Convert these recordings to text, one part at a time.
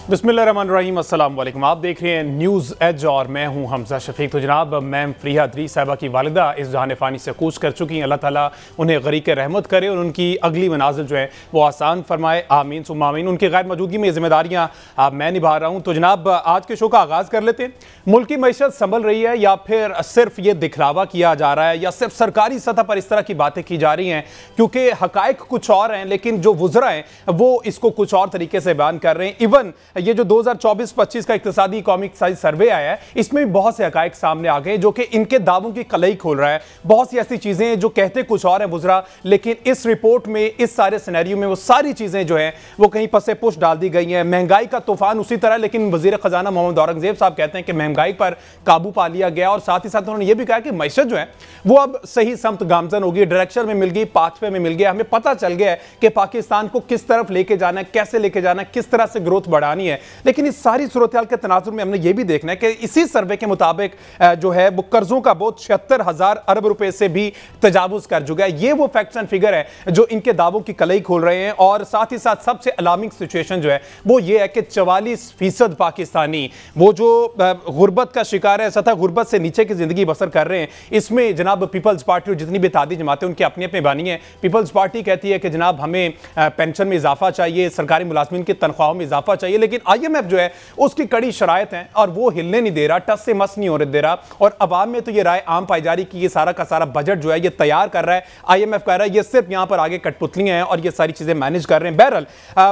बिस्मिल्लाहिर्रहमानिर्रहीम, अस्सलाम वालेकुम। आप देख रहे हैं न्यूज़ एज और मैं हूं हमजा शफीक। तो जनाब, मैम फरीहा दरी साहिबा की वालिदा इस जहान फ़ानी से कूच कर चुकी हैं। अल्लाह ताला उन्हें गरीक रहमत करे और उनकी अगली मनाजिल जो है वो आसान फरमाए, आमीन सुम्मा आमीन। उनकी गैर मौजूदगी में जिम्मेदारियाँ मैं निभा रहा हूँ। तो जनाब, आज के शो का आगाज़ कर लेते हैं। मुल्क की मैशत संभल रही है या फिर सिर्फ ये दिखलावा किया जा रहा है या सिर्फ सरकारी सतह पर इस तरह की बातें की जा रही हैं? क्योंकि हकायक कुछ और हैं, लेकिन जो वुज़रा हैं वो इसको कुछ और तरीके से बयान कर रहे हैं। इवन ये जो 2024-25 का इक्तिसादी कौमी सर्वे आया है, इसमें भी बहुत से हकायक सामने आ गए जो कि इनके दावों की कलई खोल रहा है। बहुत सी ऐसी चीजें हैं जो कहते कुछ और हैं वुज़रा, लेकिन इस रिपोर्ट में, इस सारे सिनेरियो में वो सारी चीजें जो हैं वो कहीं पसे पुश डाल दी गई हैं। महंगाई का तूफान उसी तरह, लेकिन वजीर खजाना मोहम्मद औरंगजेब साहब कहते हैं कि महंगाई पर काबू पा लिया गया और साथ ही साथ उन्होंने ये भी कहा कि मैशत जो है वो अब सही समत गामजन होगी, डायरेक्शन में मिल गई, पाथवे में मिल गया। हमें पता चल गया है कि पाकिस्तान को किस तरफ लेके जाना है, कैसे लेके जाना है, किस तरह से ग्रोथ बढ़ानी है। लेकिन इस सारी सूरत के तनाजुर में हमने ये भी देखना है कि इसी सर्वे के मुताबिक जो है वो कर्जों का बोझ 76,000 अरब रुपए से भी तजावुज कर चुका है। ये वो फैक्ट्स एंड फिगर है जो इनके दावों की कलई खोल रहे हैं। और साथ ही साथ सबसे अलार्मिंग सिचुएशन जो है वो ये है कि 44% पाकिस्तानी वो जो गुर्बत का शिकार है, सतह गुर्बत से नीचे की जिंदगी बसर कर रहे हैं। इसमें जनाब पीपल्स पार्टी और जितनी भी इत्तेहादी जमातें उनकी अपनी अपनी बानी है। पीपल्स पार्टी कहती है कि जनाब हमें पेंशन में इजाफा चाहिए, सरकारी मुलाजमीन की तनख्वाहों में इजाफा चाहिए, लेकिन IMF जो है उसकी कड़ी शरायत है और वो हिलने नहीं दे रहा, टस से मस नहीं होने दे रहा। और अवाम में तो ये राय आम पाई जा रही कि ये सारा का सारा बजट जो है ये तैयार कर रहा है, IMF कह रहा है ये सिर्फ यहां पर आगे कठपुतलियां हैं और ये सारी चीजें मैनेज कर रहे हैं। बहरहाल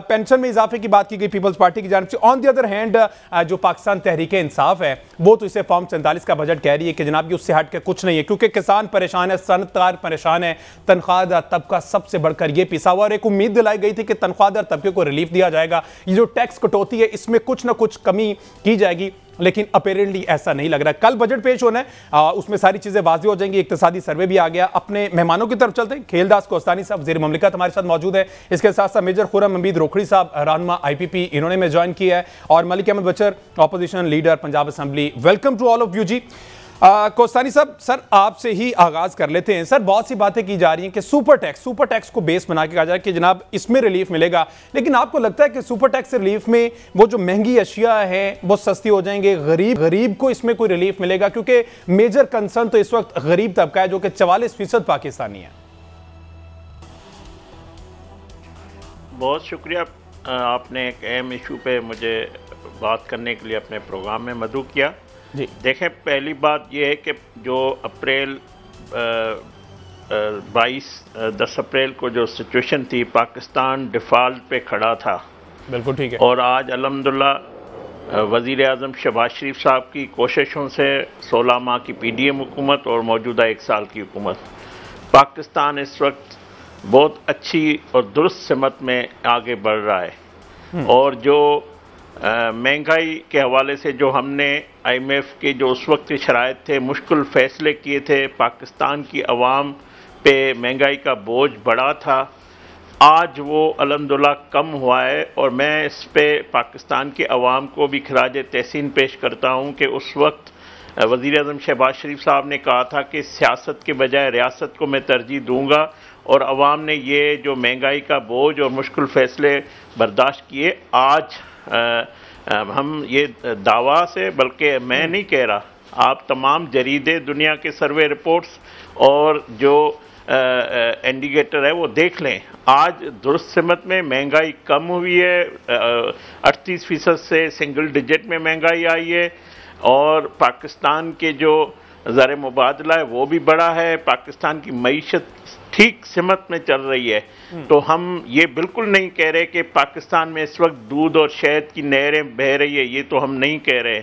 पेंशन में इजाफे की बात की गई पीपल्स पार्टी की जानिब से। ऑन द अदर हैंड जो पाकिस्तान तहरीक इंसाफ है वो तो इसे फॉर्म 47 का बजट कह रही है कि जनाब ये उससे हट के कुछ नहीं है, क्योंकि किसान परेशान है, सनतकार परेशान है, तनख्वाहदार तबका सबसे बढ़कर ये पिसा हुआ। और एक उम्मीद दिलाई गई थी कि तनख्वाहदार तबके को रिलीफ दिया जाएगा, ये जो टैक्स कटौती है इसमें कुछ ना कुछ कमी की जाएगी, लेकिन अपेरेंटली ऐसा नहीं लग रहा। कल बजट पेश होना है, उसमें सारी चीजें वाज़ेह हो जाएंगी। इक्तिसादी सर्वे भी आ गया। अपने मेहमानों की तरफ चलते हैं। खेलदास कोस्तानी साहब वज़ीर ममलिकत हमारे साथ मौजूद है। इसके साथ साथ मेजर खुर्रम हमीद रोखड़ी साहब रहनुमा IPP, इन्होंने में ज्वाइन किया है, और Malik Ahmad Bhachar opposition leader Punjab assembly. Welcome to all of you जी। कोस्तानी साहब, सर आपसे ही आगाज कर लेते हैं। सर बहुत सी बातें की जा रही हैं कि सुपर टैक्स को बेस बना के कहा जाए कि जनाब इसमें रिलीफ मिलेगा, लेकिन आपको लगता है कि सुपर टैक्स रिलीफ में वो जो महंगी अशिया है वो सस्ती हो जाएंगे, गरीब को इसमें कोई रिलीफ मिलेगा? क्योंकि मेजर कंसर्न तो इस वक्त गरीब तबका है जो कि 44% पाकिस्तानी है। बहुत शुक्रिया, आपने एक अहम इशू पे मुझे बात करने के लिए अपने प्रोग्राम में मदऊ किया जी। देखें, पहली बात यह है कि जो अप्रैल 10 अप्रैल को जो सिचुएशन थी, पाकिस्तान डिफ़ॉल्ट पे खड़ा था, बिल्कुल ठीक है। और आज अल्हम्दुलिल्लाह वज़ीर आज़म शहबाज शरीफ साहब की कोशिशों से 16 माह की PDM हुकूमत और मौजूदा 1 साल की हुकूमत, पाकिस्तान इस वक्त बहुत अच्छी और दुरुस्त सिमत में आगे बढ़ रहा है। और जो महंगाई के हवाले से जो हमने IMF के जो उस वक्त के शराइत थे, मुश्किल फ़ैसले किए थे, पाकिस्तान की आवाम पे महंगाई का बोझ बढ़ा था, आज वो अल्हम्दुलिल्लाह कम हुआ है। और मैं इस पे पाकिस्तान के अवाम को भी खराज तहसीन पेश करता हूँ कि उस वक्त वज़ीर आज़म शहबाज शरीफ साहब ने कहा था कि सियासत के बजाय रियासत को मैं तरजीह दूँगा, और अवाम ने ये जो महंगाई का बोझ और मुश्किल फ़ैसले बर्दाश्त किए। आज हम ये दावा से, बल्कि मैं नहीं कह रहा, आप तमाम जरीदे, दुनिया के सर्वे रिपोर्ट्स और जो इंडिकेटर है वो देख लें, आज दुरुस्त सिमत में महंगाई कम हुई है, 38% से सिंगल डिजिट में महंगाई आई है, और पाकिस्तान के जो ज़र मुबादला है वो भी बढ़ा है, पाकिस्तान की मईशत ठीक सिमत में चल रही है। तो हम ये बिल्कुल नहीं कह रहे कि पाकिस्तान में इस वक्त दूध और शहद की नहरें बह रही है, ये तो हम नहीं कह रहे,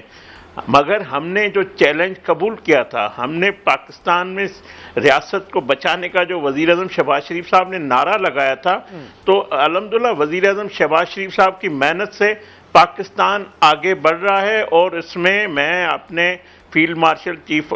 मगर हमने जो चैलेंज कबूल किया था, हमने पाकिस्तान में रियासत को बचाने का जो वज़ीर आज़म शहबाज शरीफ साहब ने नारा लगाया था, तो अल्हम्दुलिल्लाह वज़ीर आज़म शहबाज शरीफ साहब की मेहनत से पाकिस्तान आगे बढ़ रहा है। और इसमें मैं अपने field marshal chief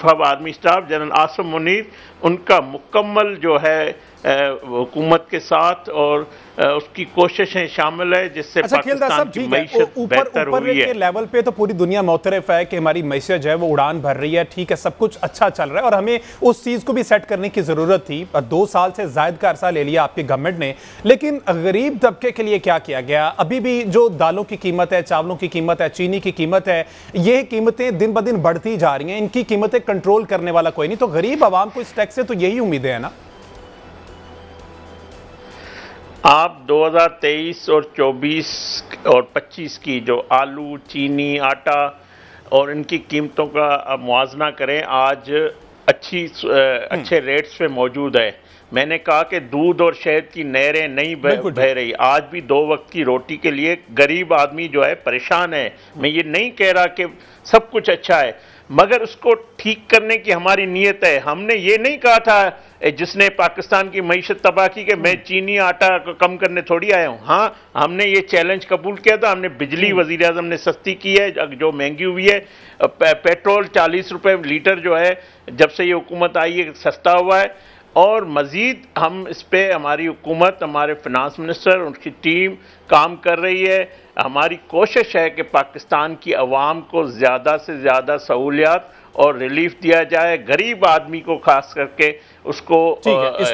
of army staff general Asim Munir, उनका मुकम्मल जो है हुकूमत के साथ और उसकी कोशिशें शामिल है, जिससे पाकिस्तान की मईशत बेहतर हुई है। लेवल पे तो पूरी दुनिया मुतरफ है कि हमारी मईशत जो है वो उड़ान भर रही है, ठीक है, सब कुछ अच्छा चल रहा है और हमें उस चीज़ को भी सेट करने की ज़रूरत थी। 2 साल से ज़ायद का अरसा ले लिया आपकी गवर्नमेंट ने, लेकिन गरीब तबके के लिए क्या किया गया? अभी भी जो दालों की कीमत है, चावलों की कीमत है, चीनी की कीमत है, ये कीमतें दिन ब दिन बढ़ती जा रही हैं, इनकी कीमतें कंट्रोल करने वाला कोई नहीं। तो गरीब आवाम को इस टैक्स से तो यही उम्मीदें हैं ना। आप 2023 और 24 और 25 की जो आलू, चीनी, आटा और इनकी कीमतों का मुआवजा करें, आज अच्छे रेट्स पे मौजूद है। मैंने कहा कि दूध और शहद की नहरें नहीं बह रही, आज भी 2 वक्त की रोटी के लिए गरीब आदमी जो है परेशान है। मैं ये नहीं कह रहा कि सब कुछ अच्छा है, मगर उसको ठीक करने की हमारी नीयत है। हमने ये नहीं कहा था जिसने पाकिस्तान की मईशत तबाह की कि मैं चीनी आटा कम करने थोड़ी आया हूँ। हाँ, हमने ये चैलेंज कबूल किया था। हमने बिजली वज़ीर आज़म ने सस्ती की है जो महंगी हुई है। पेट्रोल 40 रुपये लीटर जो है जब से ये हुकूमत आई है सस्ता हुआ है। और मज़ीद हम इस पर, हमारी हुकूमत, हमारे फिनांस मिनिस्टर, उनकी टीम काम कर रही है। हमारी कोशिश है कि पाकिस्तान की अवाम को ज़्यादा से ज़्यादा सहूलियात और रिलीफ दिया जाए, गरीब आदमी को खास करके उसको इस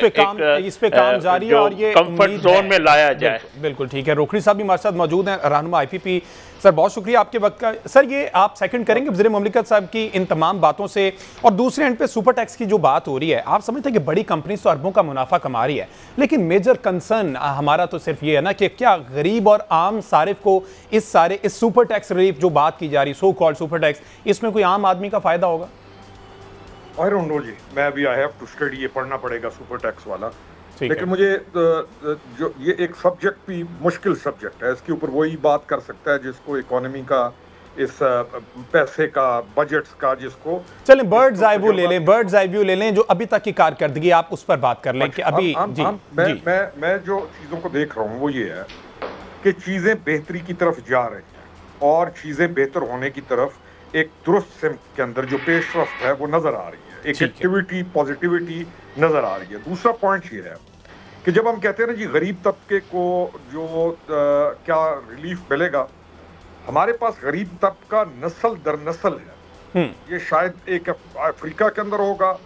पे काम जारी है और ये कंफर्ट जोन में लाया जाए। बिल्कुल ठीक है। रोकड़ी साहब भी हमारे साथ मौजूद हैं, रहनुमा IPP। सर बहुत शुक्रिया आपके वक्त का। सर ये आप सेकंड करेंगे वज़ीर मुमलिकत साहब की इन तमाम बातों से, और दूसरे एंड पे सुपर टैक्स की जो बात हो रही है, आप समझते हैं कि बड़ी कंपनी तो अरबों का मुनाफा कमा रही है, लेकिन मेजर कंसर्न हमारा तो सिर्फ ये है ना कि क्या गरीब और आम सारिफ को इस सुपर टैक्स रिलीफ जो बात की जा रही, सो कॉल्ड सुपर टैक्स, इसमें कोई आम आदमी का फायदा होगा? आई डोंट नो जी, मैं अभी आई हैव टू स्टडी, ये पढ़ना पड़ेगा सुपर टैक्स वाला। लेकिन मुझे जो ये एक सब्जेक्ट भी मुश्किल सब्जेक्ट है, इसके ऊपर वही बात कर सकता है जिसको इकोनॉमी का, इस पैसे का, बजट्स का, जिसको चलें बर्ड्स आई व्यू ले लें, बर्ड्स आई व्यू ले लें, जो अभी तक की कारकर्दगी आप उस पर बात कर लें कि अभी मैं जो चीज़ों को देख रहा हूँ वो ये है कि चीज़ें बेहतरी की तरफ जा रही हैं और चीज़ें बेहतर होने की तरफ एक दुरुस्त सिमत के अंदर जो पेशरफ्त है वो नज़र आ रही है, एक एक्टिविटी, पॉजिटिविटी नज़र आ रही है। दूसरा पॉइंट ये है कि जब हम कहते हैं ना जी गरीब तबके को जो क्या रिलीफ मिलेगा, हमारे पास गरीब तबका नस्ल दर नस्ल है। ये शायद एक अफ्रीका के अंदर होगा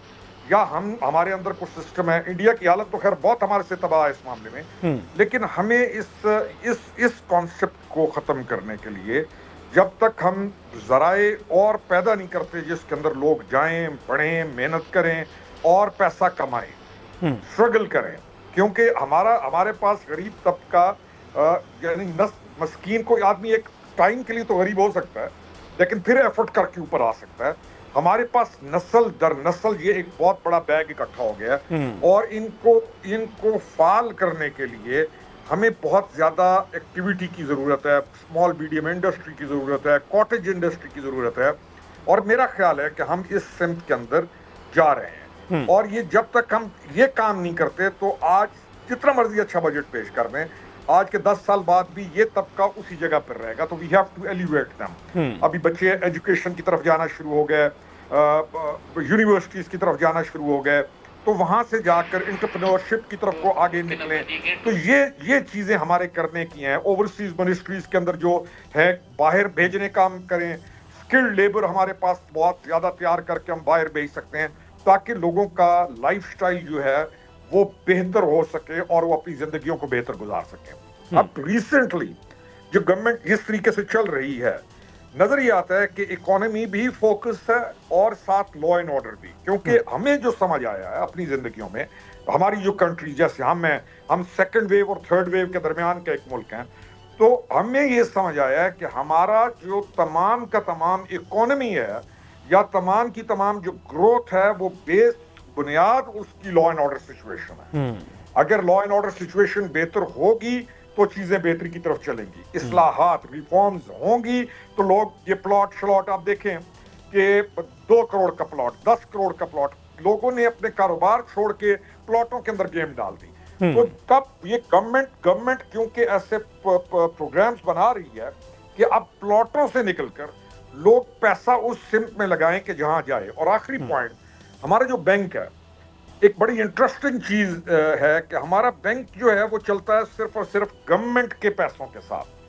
या हमारे अंदर कुछ सिस्टम है। इंडिया की हालत तो खैर बहुत हमारे से तबाह है इस मामले में, लेकिन हमें इस कॉन्सेप्ट को ख़त्म करने के लिए जब तक हम ज़राए और पैदा नहीं करते जिसके अंदर लोग जाएं, पढ़ें, मेहनत करें और पैसा कमाएं, स्ट्रगल करें, क्योंकि हमारे पास गरीब तबका यानी मस्कीन कोई आदमी एक टाइम के लिए तो गरीब हो सकता है लेकिन फिर एफर्ट करके ऊपर आ सकता है। हमारे पास नस्ल दर नस्ल ये एक बहुत बड़ा बैग इकट्ठा हो गया है और इनको फाल करने के लिए हमें बहुत ज़्यादा एक्टिविटी की ज़रूरत है, स्मॉल मीडियम इंडस्ट्री की ज़रूरत है, कॉटेज इंडस्ट्री की ज़रूरत है। और मेरा ख्याल है कि हम इस सिमत के अंदर जा रहे हैं और ये जब तक हम ये काम नहीं करते तो आज जितना मर्जी अच्छा बजट पेश कर दें, आज के 10 साल बाद भी ये तबका उसी जगह पर रहेगा। तो we have to elevate them. अभी बच्चे एजुकेशन की तरफ जाना शुरू हो गए, यूनिवर्सिटीज़ की तरफ जाना शुरू हो गए, तो वहाँ से जाकर एंटरप्रेन्योरशिप की तरफ को आगे निकलें। तो ये चीज़ें हमारे करने की हैं। ओवरसीज मिनिस्ट्रीज़ के अंदर जो है बाहर भेजने काम करें, स्किल्ड लेबर हमारे पास बहुत ज़्यादा तैयार करके हम बाहर भेज सकते हैं ताकि लोगों का लाइफस्टाइल जो है वो बेहतर हो सके और वो अपनी ज़िंदगियों को बेहतर गुजार सकें। अब रिसेंटली जो गवर्नमेंट जिस तरीके से चल रही है, नजर ये आता है कि इकोनॉमी भी फोकस है और साथ लॉ एंड ऑर्डर भी, क्योंकि हमें जो समझ आया है अपनी जिंदगियों में, हमारी जो कंट्री, जैसे हम सेकंड वेव और थर्ड वेव के दरमियान का एक मुल्क हैं, तो हमें ये समझ आया है कि हमारा जो तमाम का तमाम इकोनॉमी है या तमाम की तमाम जो ग्रोथ है वो बेस बुनियाद उसकी लॉ एंड ऑर्डर सिचुएशन है। अगर लॉ एंड ऑर्डर सिचुएशन बेहतर होगी तो चीजें बेहतरी की तरफ चलेंगी, इस्लाहात, रिफॉर्म्स होंगी, तो लोग ये प्लॉट शलॉट आप देखें कि 2 करोड़ का प्लॉट, 10 करोड़ का प्लॉट, लोगों ने अपने कारोबार छोड़ के प्लॉटों के अंदर गेम डाल दी। तो तब ये गवर्नमेंट क्योंकि ऐसे प्रोग्राम्स बना रही है कि अब प्लॉटों से निकलकर लोग पैसा उस सिमत में लगाएं कि जहां जाए। और आखिरी पॉइंट, हमारा जो बैंक है, एक बड़ी इंटरेस्टिंग चीज है कि हमारा बैंक जो है वो चलता है सिर्फ और सिर्फ गवर्नमेंट के पैसों के साथ।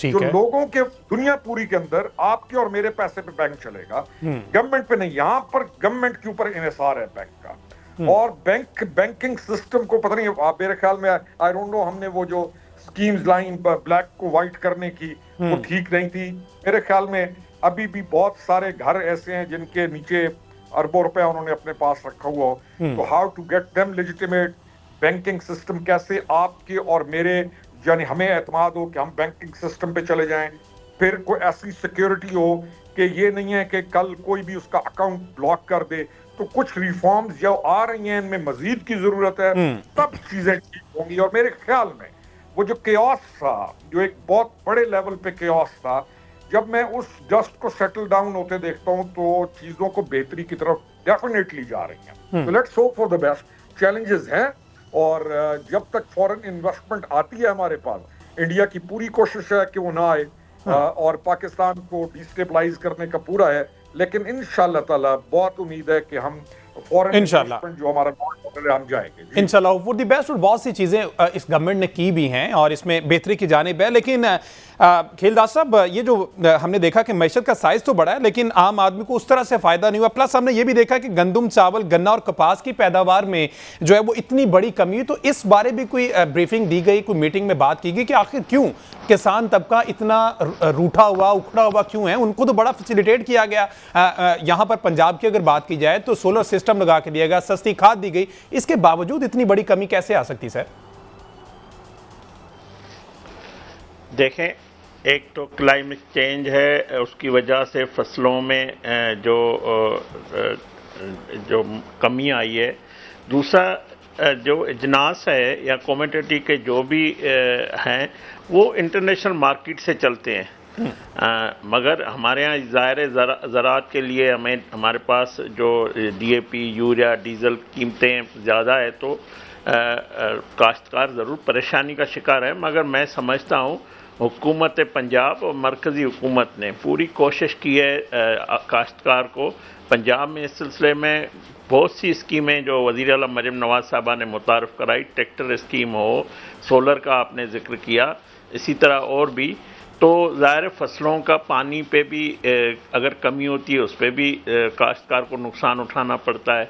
जो लोगों के दुनिया पूरी के अंदर आपके और मेरे पैसे पे बैंक चलेगा, गवर्नमेंट पे नहीं। यहां पर गवर्नमेंट के ऊपर इन्हिसार है बैंक का। और बैंकिंग सिस्टम को पता नहीं, आप मेरे ख्याल में, आई डोंट नो, हमने वो जो स्कीम्स लाइन ब्लैक को व्हाइट करने की, वो ठीक नहीं थी मेरे ख्याल में। अभी भी बहुत सारे घर ऐसे हैं जिनके नीचे अरबों रुपया उन्होंने अपने पास रखा हुआ हो। तो how to get them legitimate banking system, कैसे आपके और मेरे यानी हमें एतमाद हो कि हम बैंकिंग सिस्टम पे चले जाएं, फिर कोई ऐसी सिक्योरिटी हो कि ये नहीं है कि कल कोई भी उसका अकाउंट ब्लॉक कर दे। तो कुछ रिफॉर्म्स जो आ रही हैं इनमें मजीद की जरूरत है, तब चीजें ठीक होंगी। और मेरे ख्याल में वो जो केओस था, जो एक बहुत बड़े लेवल पे केओस था, जब मैं उस डस्ट को सेटल डाउन होते देखता हूँ तो चीजों को बेहतरी की तरफ डेफिनेटली जा रही हैं। तो let's hope for the best. Challenges हैं, और जब तक फॉरेन इन्वेस्टमेंट आती है हमारे पास, इंडिया की पूरी कोशिश है कि वो ना आए, और पाकिस्तान को डिस्टेबलाइज करने का पूरा है। लेकिन इंशाल्लाह ताला बहुत उम्मीद है कि हम फॉरेन इन्वेस्टमेंट जो हमारा हम जाएंगे इंशाल्लाह फॉर द बेस्ट। और बहुत सी चीज़ें इस गवर्नमेंट ने की भी हैं और इसमें बेहतरी की जानिब है। लेकिन खेलदार साहब, ये जो हमने देखा कि मैशत का साइज तो बड़ा है लेकिन आम आदमी को उस तरह से फ़ायदा नहीं हुआ। प्लस हमने ये भी देखा कि गंदम, चावल, गन्ना और कपास की पैदावार में जो है वो इतनी बड़ी कमी है। तो इस बारे भी कोई ब्रीफिंग दी गई, कोई मीटिंग में बात की गई कि आखिर क्यों किसान तबका इतना रूठा हुआ, उखड़ा हुआ क्यों है? उनको तो बड़ा फैसिलिटेट किया गया। यहाँ पर पंजाब की अगर बात की जाए तो सोलर सिस्टम लगा के दिया गया, सस्ती खाद दी गई, इसके बावजूद इतनी बड़ी कमी कैसे आ सकती सर? देखें, एक तो क्लाइमेट चेंज है, उसकी वजह से फसलों में जो कमी आई है। दूसरा जो इजनास है या कमोडिटी के जो भी हैं वो इंटरनेशनल मार्केट से चलते हैं। मगर हमारे यहाँ ज़ाहिर ज़राअत के लिए हमारे पास जो DAP, यूरिया, डीज़ल कीमतें ज़्यादा है तो काश्तकार ज़रूर परेशानी का शिकार है। मगर मैं समझता हूँ हुकूमत पंजाब और मरकज़ी हुकूमत ने पूरी कोशिश की है काश्तकार को। पंजाब में इस सिलसिले में बहुत सी स्कीमें जो वज़ीर आला मरियम नवाज़ साहबा ने मुतारफ़ कराई, ट्रैक्टर स्कीम हो, सोलर का आपने ज़िक्र किया, इसी तरह और भी। तो ज़ाहिर फसलों का पानी पे भी अगर कमी होती है उस पर भी काश्तकार को नुकसान उठाना पड़ता है।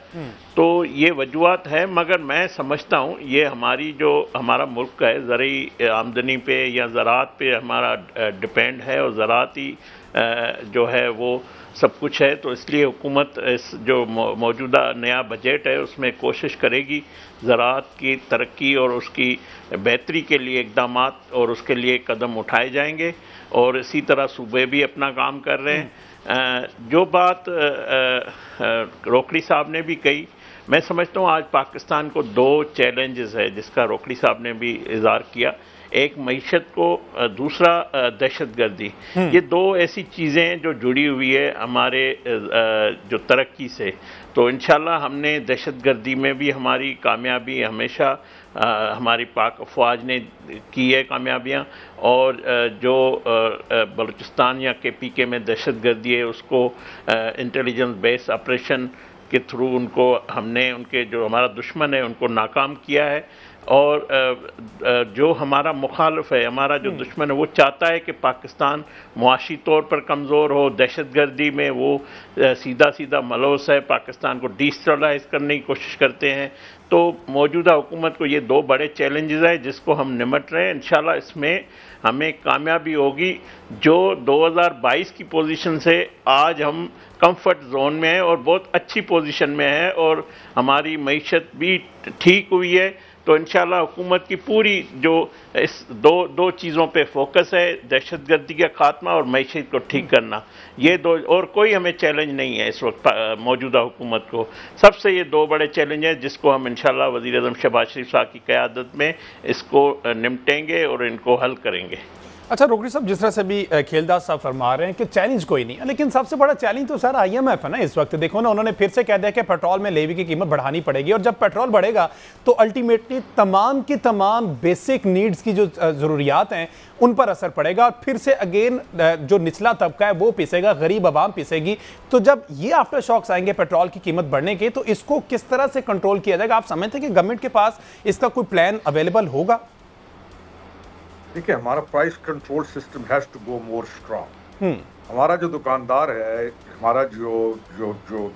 तो ये वजूहत है। मगर मैं समझता हूँ ये हमारा मुल्क है ज़रूरी आमदनी पे या ज़राअत पे हमारा डिपेंड है, और ज़राअती जो है वो सब कुछ है। तो इसलिए हुकूमत इस जो मौजूदा नया बजट है उसमें कोशिश करेगी ज़राअत की तरक्की और उसकी बेहतरी के लिए इक़दामात और उसके लिए कदम उठाए जाएंगे। और इसी तरह सूबे भी अपना काम कर रहे हैं। जो बात रोकड़ी साहब ने भी कही, मैं समझता हूँ आज पाकिस्तान को दो चैलेंजेस है जिसका रोकड़ी साहब ने भी इज़हार किया। एक मईशत को, दूसरा दहशतगर्दी। ये दो ऐसी चीज़ें जो जुड़ी हुई है हमारे जो तरक्की से। तो इंशाल्लाह हमने दहशतगर्दी में भी हमारी कामयाबी हमेशा हमारी पाक फ़ौज ने की है कामयाबियाँ। और जो बलूचिस्तान या KPK में दहशतगर्दी है उसको इंटेलिजेंस बेस्ड ऑपरेशन के थ्रू हमने उनके जो हमारा दुश्मन है उनको नाकाम किया है। और जो हमारा मुखालिफ है, हमारा जो दुश्मन है, वो चाहता है कि पाकिस्तान मुआशी तौर पर कमज़ोर हो। दहशतगर्दी में वो सीधा सीधा मलूस है, पाकिस्तान को डिस्टेबलाइज करने की कोशिश करते हैं। तो मौजूदा हुकूमत को ये दो बड़े चैलेंजेस हैं जिसको हम निमट रहे हैं। इंशाल्लाह इसमें हमें कामयाबी होगी। जो 2022 की पोजीशन से आज हम कंफर्ट जोन में हैं और बहुत अच्छी पोजीशन में हैं और हमारी मईशत भी ठीक हुई है। तो इंशाल्लाह हुकूमत की पूरी जो इस दो चीज़ों पे फोकस है, दहशतगर्दी का खात्मा और मईशत को ठीक करना, ये दो, और कोई हमें चैलेंज नहीं है इस वक्त मौजूदा हुकूमत को। सबसे ये दो बड़े चैलेंज हैं जिसको हम इंशाल्लाह वज़ीर आज़म शहबाज शरीफ साहब की क़यादत में इसको निपटेंगे और इनको हल करेंगे। अच्छा रोकड़ी साहब, जिस तरह से भी खेलदास साहब फरमा रहे हैं कि चैलेंज कोई नहीं है, लेकिन सबसे बड़ा चैलेंज तो सर IMF है ना इस वक्त। देखो ना, उन्होंने फिर से कह दिया कि पेट्रोल में लेवी की कीमत बढ़ानी पड़ेगी, और जब पेट्रोल बढ़ेगा तो अल्टीमेटली तमाम की तमाम बेसिक नीड्स की जो ज़रूरियात हैं उन पर असर पड़ेगा, और फिर से अगेन जो निचला तबका है वो पिसेगा, गरीब आवाम पिसेगी। तो जब ये आफ्टर शॉक्स आएंगे पेट्रोल की कीमत बढ़ने के, तो इसको किस तरह से कंट्रोल किया जाएगा? आप समझते हैं कि गवर्नमेंट के पास इसका कोई प्लान अवेलेबल होगा? देखिए, हमारा price control system has to go more strong. हमारा जो दुकानदार है, हमारा जो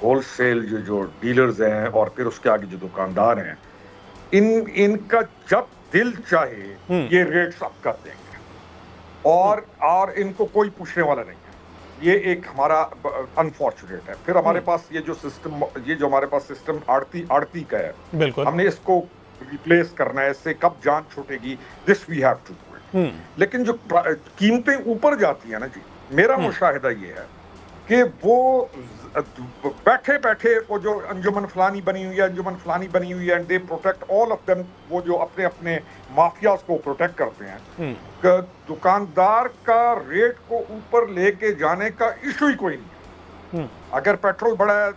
होलसेल जो डीलर्स हैं, और फिर उसके आगे जो दुकानदार हैं, इनका जब दिल चाहे ये रेट्स अप कर देंगे, और इनको कोई पूछने वाला नहीं है। ये एक हमारा अनफॉर्चुनेट है। फिर हमारे पास ये जो हमारे पास सिस्टम आड़ती का है, बिल्कुल हमने इसको रिप्लेस करना है। इससे कब जान छूटेगी, this we have to do it. लेकिन जो कीमतें ऊपर जाती है ना जी, मेरा मुशाहिदा ये है कि वो बैठे बैठे वो जो अंजुमन फलानी बनी हुई है, and they protect all of them, वो जो अपने अपने माफियाज को प्रोटेक्ट करते हैं। दुकानदार का रेट को ऊपर लेके जाने का इशू ही कोई नहीं है। अगर पेट्रोल बढ़ा है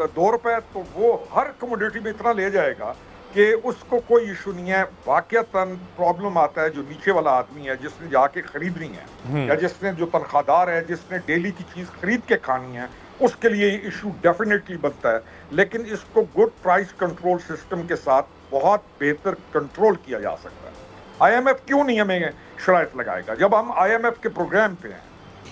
2 रुपए, तो वो हर कमोडिटी में इतना ले जाएगा कि उसको कोई इशू नहीं है। वाकयातन प्रॉब्लम आता है जो नीचे वाला आदमी है, जिसने जाके खरीदनी है, या जिसने जो तनख्वाहदार है, जिसने डेली की चीज खरीद के खानी है, उसके लिए इशू डेफिनेटली बनता है। लेकिन इसको गुड प्राइस कंट्रोल सिस्टम के साथ बहुत बेहतर कंट्रोल किया जा सकता है। IMF क्यों नहीं हमें शराइत लगाएगा? जब हम IMF के प्रोग्राम पे हैं,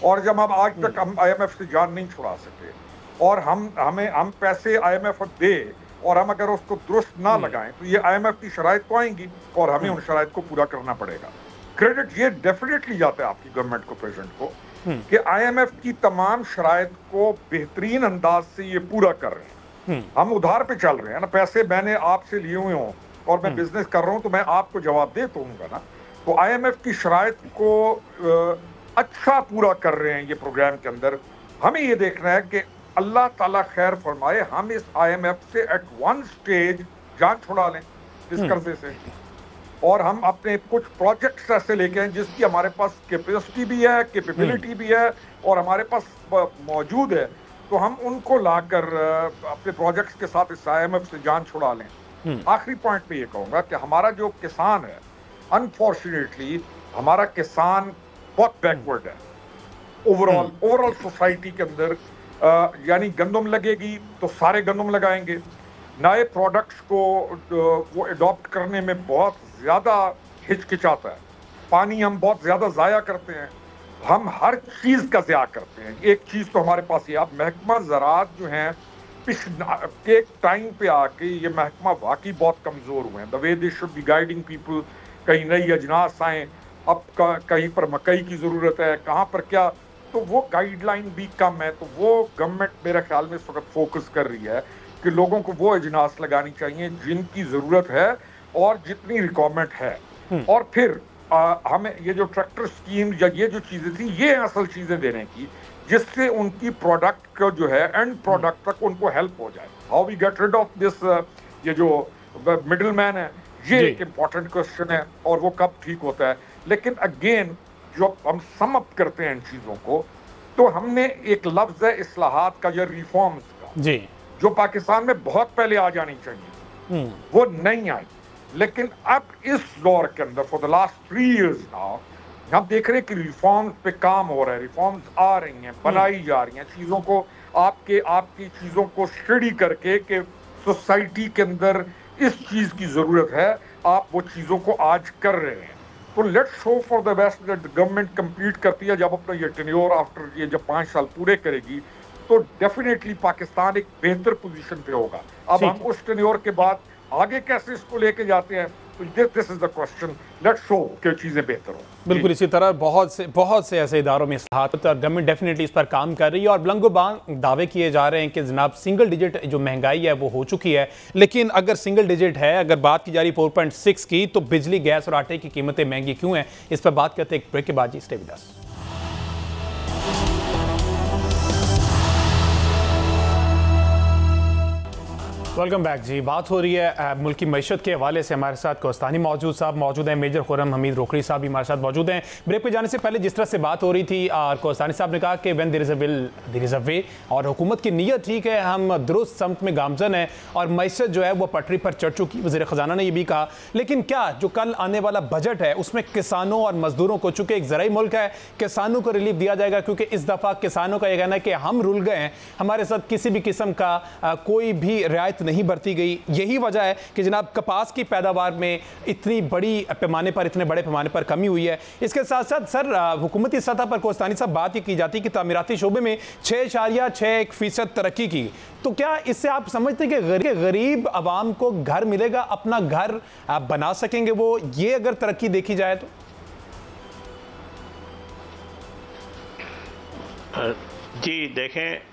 और जब हम आज तक हम IMF से जान नहीं छुड़ा सके, और हम पैसे IMF दे, और हम अगर उसको दुरुस्त ना लगाएं, तो ये IMF की शराइत तो आएंगी, और हमें उन शराइत को पूरा करना पड़ेगा। क्रेडिट ये डेफिनेटली जाता है आपकी गवर्नमेंट को, प्रेसिडेंट को, कि IMF की तमाम शराइत को बेहतरीन अंदाज से ये पूरा कर रहे हैं। हम उधार पे चल रहे हैं ना, पैसे मैंने आपसे लिए हुए हों और मैं बिजनेस कर रहा हूं, तो मैं आपको जवाब दे तो हूँगा ना। तो IMF की शराइत को अच्छा पूरा कर रहे हैं ये प्रोग्राम के अंदर। हमें ये देखना है कि अल्लाह ताला खैर फरमाए, हम इस IMF से एट वन स्टेज जान छुड़ा लें इस कर्जे से, और हम अपने कुछ प्रोजेक्ट्स ऐसे लेके आए जिसकी हमारे पास कैपेसिटी भी है, कैपेबिलिटी भी है, और हमारे पास मौजूद है, तो हम उनको लाकर अपने प्रोजेक्ट्स के साथ इस IMF से जान छुड़ा लें। आखिरी पॉइंट पे ये कहूँगा कि हमारा जो किसान है, अनफॉर्चुनेटली हमारा किसान बहुत बैकवर्ड है ओवरऑल सोसाइटी के अंदर। यानी गंदम लगेगी तो सारे गंदम लगाएंगे, नए प्रोडक्ट्स को वो अडॉप्ट करने में बहुत ज़्यादा हिचकिचाता है, पानी हम बहुत ज़्यादा ज़ाया करते हैं, हम हर चीज़ का ज़ाया करते हैं। एक चीज़ तो हमारे पास ये, अब महकमा ज़राअत जो हैं पिछले एक टाइम पे आके ये महकमा वाकई बहुत कमज़ोर हुए हैं। The way they should be guiding people, कहीं नई अजनास आएँ, अब कहीं पर मकई की ज़रूरत है, कहाँ पर क्या, तो वो गाइडलाइन भी कम है। तो वो गवर्नमेंट मेरे ख्याल में इस वक्त फोकस कर रही है कि लोगों को वो अजनास लगानी चाहिए जिनकी ज़रूरत है और जितनी रिक्वायरमेंट है। और फिर हमें ये जो ट्रैक्टर स्कीम या ये जो चीज़ें थी, ये असल चीज़ें देने की, जिससे उनकी प्रोडक्ट का जो है एंड प्रोडक्ट तक उनको हेल्प हो जाए। How we get rid of this, ये जो मिडिल मैन है, ये एक इम्पॉर्टेंट क्वेश्चन है, और वो कब ठीक होता है। लेकिन अगेन जो हम सम अप करते हैं इन चीज़ों को, तो हमने एक लफ्ज़ है इस्लाहात का या रिफॉर्म्स का, जी, जो पाकिस्तान में बहुत पहले आ जानी चाहिए, वो नहीं आई। लेकिन अब इस दौर के अंदर for the last 3 years now हम देख रहे हैं कि रिफॉर्म्स पे काम हो रहा है, रिफॉर्म्स आ रही हैं, बनाई जा रही हैं, चीज़ों को आपकी चीज़ों को स्टडी करके कि सोसाइटी के अंदर इस चीज़ की ज़रूरत है, आप वो चीज़ों को आज कर रहे हैं। तो let's hope for the best that government complete करती है, जब अपना ये टेन्योर आफ्टर ये जब 5 साल पूरे करेगी, तो डेफिनेटली पाकिस्तान एक बेहतर पोजीशन पे होगा। अब हम उस टेन्योर के बाद आगे कैसे इसको लेके जाते हैं, तो this is the question. Let's hope कि चीज़ें बेहतर हो। बिल्कुल इसी तरह बहुत से ऐसे इदारों में इस्लाहात, गवर्नमेंट डेफिनेटली इस पर काम कर रही है, और बलंगोबान दावे किए जा रहे हैं कि जनाब सिंगल डिजिट जो महंगाई है वो हो चुकी है। लेकिन अगर सिंगल डिजिट है, अगर बात की जा रही 4.6 की, तो बिजली, गैस और आटे की कीमतें महंगी क्यों हैं? इस पर बात करते हैं एक ब्रेक के बाद। जी stay with us. Welcome back जी। बात हो रही है मुल्क की मईशत के हवाले से। हमारे साथ कोस्तानी मौजूद हैं, मेजर खुर्रम हमीद रोकड़ी साहब भी हमारे साथ मौजूद हैं। ब्रेक पे जाने से पहले जिस तरह से बात हो रही थी और कोस्तानी साहब ने कहा कि when there is a will there is a way, और हुकूमत की नीयत ठीक है, हम दुरुस्त समत में गामजन है और मईशत जो है वो पटरी पर चढ़ चुकी। वज़ीर ख़जाना ने यह भी कहा। लेकिन क्या जो कल आने वाला बजट है उसमें किसानों और मजदूरों को, चूँकि एक ज़राई मुल्क है, किसानों को रिलीफ दिया जाएगा? क्योंकि इस दफ़ा किसानों का यह कहना है कि हम रुल गए हैं, हमारे साथ किसी भी किस्म का कोई भी रियायत नहीं बरती गई। यही वजह है कि जनाब कपास की पैदावार में इतनी बड़ी पैमाने पर, इतने बड़े पैमाने पर कमी हुई है। इसके साथ साथ सर हुकूमती सतह पर कोस्तानी साहब बात ही की जाती है कि तामीराती शोबे में 6.61% तरक्की की। तो क्या इससे आप समझते हैं कि गरीब आवाम को घर मिलेगा, अपना घर बना सकेंगे वो, ये अगर तरक्की देखी जाए तो? जी देखें,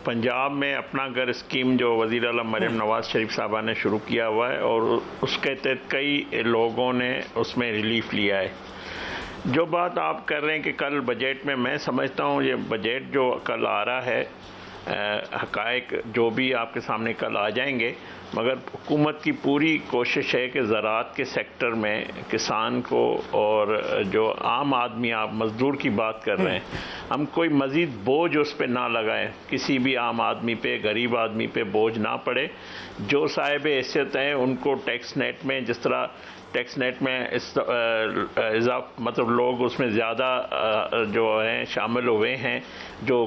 पंजाब में अपना घर स्कीम जो वज़ीर आला मरियम नवाज़ शरीफ साहबा ने शुरू किया हुआ है और उसके तहत कई लोगों ने उसमें रिलीफ लिया है। जो बात आप कर रहे हैं कि कल बजट में, मैं समझता हूँ ये बजट जो कल आ रहा है, हक़ाइक़ जो भी आपके सामने कल आ जाएंगे, मगर हुकूमत की पूरी कोशिश है कि ज़राअत के सेक्टर में किसान को और जो आम आदमी, आप मज़दूर की बात कर रहे हैं, हम कोई मज़ीद बोझ उस पर ना लगाएं, किसी भी आम आदमी पे, गरीब आदमी पे बोझ ना पड़े। जो साहिब हैसियत हैं उनको टैक्स नेट में, जिस तरह टैक्स नेट में मतलब लोग उसमें ज़्यादा जो हैं शामिल हुए हैं, जो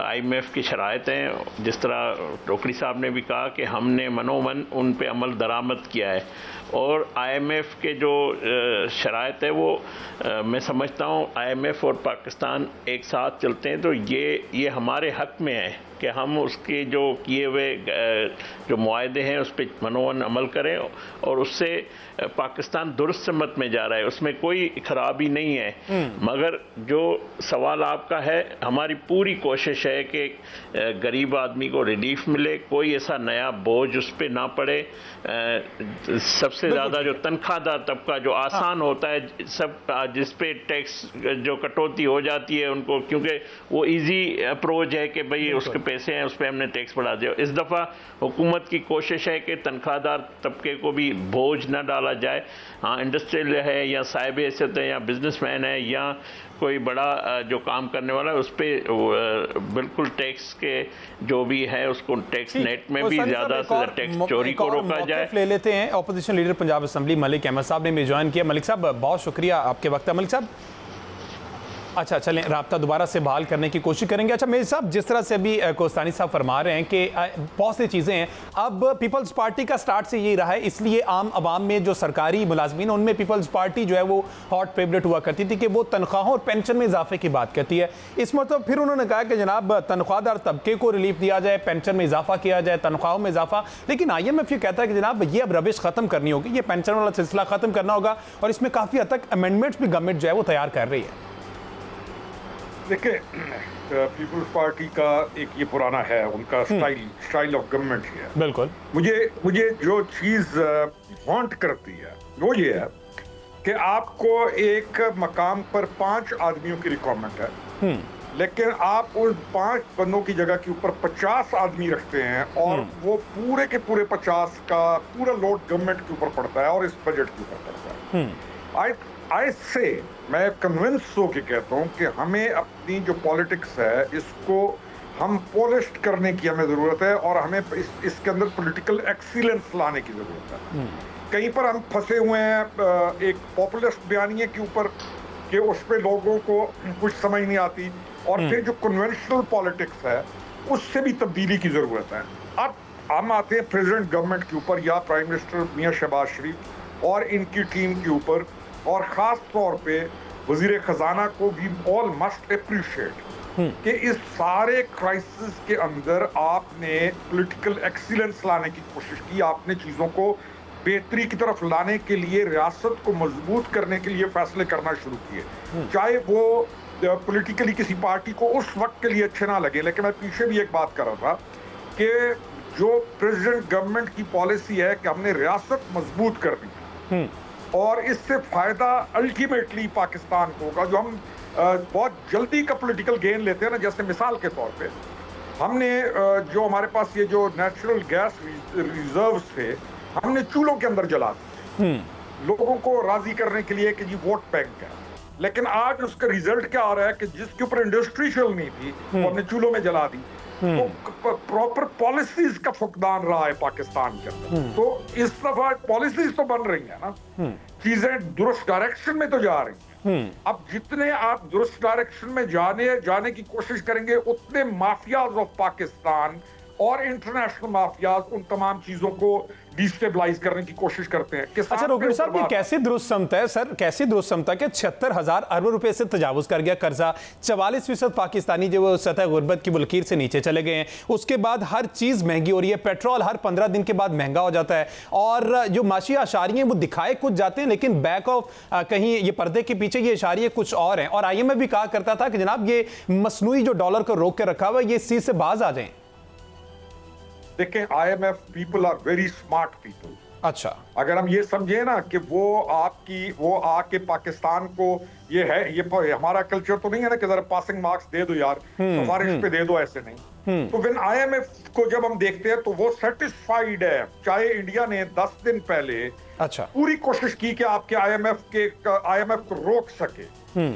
IMF की शराइत हैं, जिस तरह रोकड़ी साहब ने भी कहा कि हमने मनोमन उन पे अमल दरामद किया है, और IMF के जो शराइत है वो मैं समझता हूँ IMF और पाकिस्तान एक साथ चलते हैं, तो ये हमारे हक़ में है कि हम उसके जो किए हुए जो मुआहदे हैं उस पर मनोवन अमल करें, और उससे पाकिस्तान दुरुस्त समत में जा रहा है, उसमें कोई खराबी नहीं है। मगर जो सवाल आपका है, हमारी पूरी कोशिश है कि गरीब आदमी को रिलीफ मिले, कोई ऐसा नया बोझ उस पर ना पड़े। सबसे ज़्यादा जो तनख्वाहदार तबका जो आसान होता है, सब जिस पे टैक्स जो कटौती हो जाती है उनको, क्योंकि वो इजी अप्रोच है कि भाई उसके पैसे हैं उस पर हमने टैक्स बढ़ा दिया। इस दफ़ा हुकूमत की कोशिश है कि तनख्वाहदार तबके को भी बोझ न डाला जाए। हाँ, इंडस्ट्रियल है या साहिब हैसियत है या बिजनेसमैन है या कोई बड़ा जो काम करने वाला है, उस पर बिल्कुल टैक्स के जो भी है उसको टैक्स नेट में भी ज़्यादा से ज़्यादा टैक्स चोरी को रोका जाए। ले लेते हैं opposition leader Punjab assembly Malik Ahmad साहब ने भी ज्वाइन किया। मलिक साहब बहुत शुक्रिया, आपके वक्त है मलिक साहब। अच्छा, चलें राब्ता दोबारा से बहाल करने की कोशिश करेंगे। अच्छा मेजर साहब, जिस तरह से अभी कोस्तानी साहब फरमा रहे हैं कि बहुत सी चीज़ें हैं, अब पीपल्स पार्टी का स्टार्ट से यही रहा है, इसलिए आम आवाम में जो सरकारी मुलाजमीन उनमें पीपल्स पार्टी जो है वो हॉट फेवरेट हुआ करती थी कि वो तनख्वाहों और पेंशन में इजाफे की बात करती है। इस मतलब फिर उन्होंने कहा कि जनाब तनख्वाहदार तबके को रिलीफ दिया जाए, पेंशन में इजाफा किया जाए, तनख्वाहों में इजाफा। लेकिन IMF ये कहता है कि जनाब ये अब रविश ख़त्म करनी होगी, ये पेंशन वाला सिलसिला ख़त्म करना होगा, और इसमें काफ़ी हद तक अमेंडमेंट्स भी गवर्नमेंट जो है वो तैयार कर रही है। देखिए, पीपल्स पार्टी का एक ये पुराना है, उनका स्टाइल ऑफ गवर्नमेंट है। बिल्कुल। मुझे जो चीज़ हॉन्ट करती है वो ये है कि आपको एक मकाम पर 5 आदमियों की रिक्वायरमेंट है, लेकिन आप उस 5 बंदों की जगह के ऊपर 50 आदमी रखते हैं, और वो पूरे के पूरे 50 का पूरा लोड गवर्नमेंट के ऊपर पड़ता है और इस बजट के ऊपर पड़ता है। मैं कन्विंस होकर कहता हूँ कि हमें अपनी जो पॉलिटिक्स है इसको हम पॉलिश्ड करने की हमें ज़रूरत है, और हमें इसके अंदर पॉलिटिकल एक्सीलेंस लाने की ज़रूरत है। कहीं पर हम फंसे हुए हैं एक पॉपुलिस्ट बयानिए के ऊपर कि उस पर लोगों को कुछ समझ नहीं आती, और फिर जो कन्वेंशनल पॉलिटिक्स है उससे भी तब्दीली की ज़रूरत है। अब हम आते हैं प्रेसिडेंट गवर्नमेंट के ऊपर या प्राइम मिनिस्टर मियां शहबाज शरीफ और इनकी टीम के ऊपर, और ख़ास तौर पे वज़ीर ख़जाना को भी ऑल मस्ट अप्रिशिएट कि इस सारे क्राइसिस के अंदर आपने पॉलिटिकल एक्सीलेंस लाने की कोशिश की, आपने चीज़ों को बेहतरी की तरफ लाने के लिए, रियासत को मजबूत करने के लिए फैसले करना शुरू किए, चाहे वो पॉलिटिकली किसी पार्टी को उस वक्त के लिए अच्छे ना लगे। लेकिन मैं पीछे भी एक बात कर रहा था कि जो प्रेसिडेंट गवर्नमेंट की पॉलिसी है कि हमने रियासत मजबूत कर दी, और इससे फ़ायदा अल्टीमेटली पाकिस्तान को होगा। जो हम बहुत जल्दी का पॉलिटिकल गेन लेते हैं ना, जैसे मिसाल के तौर पे हमने जो हमारे पास ये जो नेचुरल गैस रिजर्व्स थे, हमने चूल्हों के अंदर जला दिए लोगों को राजी करने के लिए कि जी वोट बैंक है। लेकिन आज उसका रिजल्ट क्या आ रहा है कि जिसके ऊपर इंडस्ट्री चलनी थी वो हमने चूल्हों में जला दी। तो प्रॉपर पॉलिसीज का फुकदान रहा है पाकिस्तान के अंदर। तो इस दफा पॉलिसीज तो बन रही है ना, चीजें दुरुस्त डायरेक्शन में तो जा रही हैं। अब जितने आप दुरुस्त डायरेक्शन में जाने की कोशिश करेंगे, उतने माफियाज ऑफ पाकिस्तान और इंटरनेशनल माफियाज उन तमाम चीजों को डिस्टेबलाइज करने की कोशिश करते हैं। अच्छा रोकड़ साहब, ये कैसी दुरुस्त समता है सर, कैसी दुरुस्त समता कि 76,000 अरब रुपए से तजावुज कर गया कर्जा, 44% पाकिस्तानी जो वो सतह गुर्बत की बुलकीर से नीचे चले गए हैं। उसके बाद हर चीज महंगी हो रही है, पेट्रोल हर 15 दिन के बाद महंगा हो जाता है, और जो माशी आशारिये वो दिखाए कुछ जाते हैं लेकिन बैक ऑफ कहीं ये पर्दे के पीछे ये इशारे कुछ और हैं। और IMF भी कहा करता था कि जनाब ये मसनूई जो डॉलर को रोक के रखा हुआ है, ये इस चीज से बाज आ जाए। देखें, IMF people are very smart people. अच्छा, अगर हम ये समझे ना कि वो आके पाकिस्तान को ये हमारा कल्चर तो नहीं है ना कि जरा पासिंग मार्क्स दे दो यार, सिफारिश पे दे दो, ऐसे नहीं। तो व्हेन IMF को जब हम देखते हैं तो वो सेटिस्फाइड है। चाहे इंडिया ने 10 दिन पहले पूरी कोशिश की कि आपके IMF को रोक सके,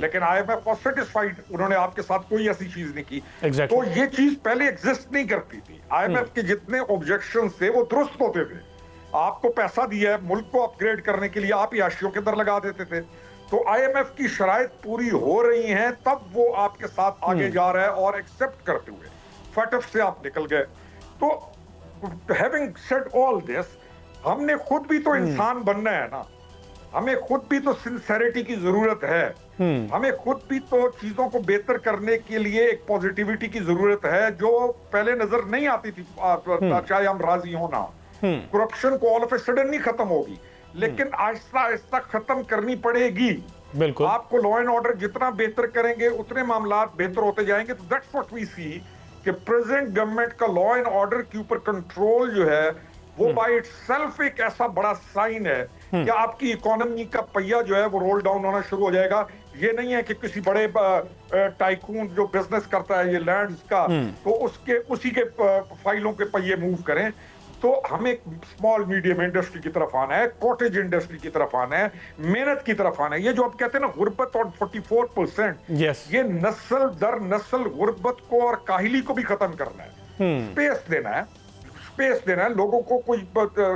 लेकिन IMF was satisfied, उन्होंने आपके साथ कोई ऐसी चीज नहीं की। तो ये चीज पहले एग्जिस्ट नहीं करती थी। IMF के जितने ऑब्जेक्शंस थे वो दुरुस्त होते थे। आपको पैसा दिया है मुल्क को अपग्रेड करने के लिए, आप याशियों के अंदर लगा देते थे। तो IMF की शराइत पूरी हो रही हैं, तब वो आपके साथ आगे जा रहा है, और एक्सेप्ट करते हुए फटफ से आप निकल गए। तो हैविंग सेड ऑल दिस, हमने खुद भी तो इंसान बनना है ना, हमें खुद भी तो सिंसेरिटी की जरूरत है, हमें खुद भी तो चीजों को बेहतर करने के लिए एक पॉजिटिविटी की जरूरत है जो पहले नजर नहीं आती थी, चाहे हम राजी हो ना। करप्शन को ऑल ऑफ ए सडन नहीं खत्म होगी, लेकिन आहिस्ता आहिस्ता खत्म करनी पड़ेगी। बिल्कुल, आपको लॉ एंड ऑर्डर जितना बेहतर करेंगे उतने मामला बेहतर होते जाएंगे। तो दैट्स व्हाट वी सी कि प्रेजेंट गवर्नमेंट का लॉ एंड ऑर्डर के ऊपर कंट्रोल जो है वो बाय इटसेल्फ एक ऐसा बड़ा साइन है कि आपकी इकोनॉमी का पहिया जो है वो रोल डाउन होना शुरू हो जाएगा। ये नहीं है कि किसी बड़े टाइकून जो बिजनेस करता है ये लैंड्स का, तो उसी के फाइलों के पहिए मूव करें। तो हमें स्मॉल मीडियम इंडस्ट्री की तरफ आना है, कॉटेज इंडस्ट्री की तरफ आना है, मेहनत की तरफ आना है। ये जो आप कहते हैं ना गुर्बत और 44%, ये नस्ल दर नस्ल गुर्बत को और काहिली को भी खत्म करना है। स्पेस देना है लोगों को, कोई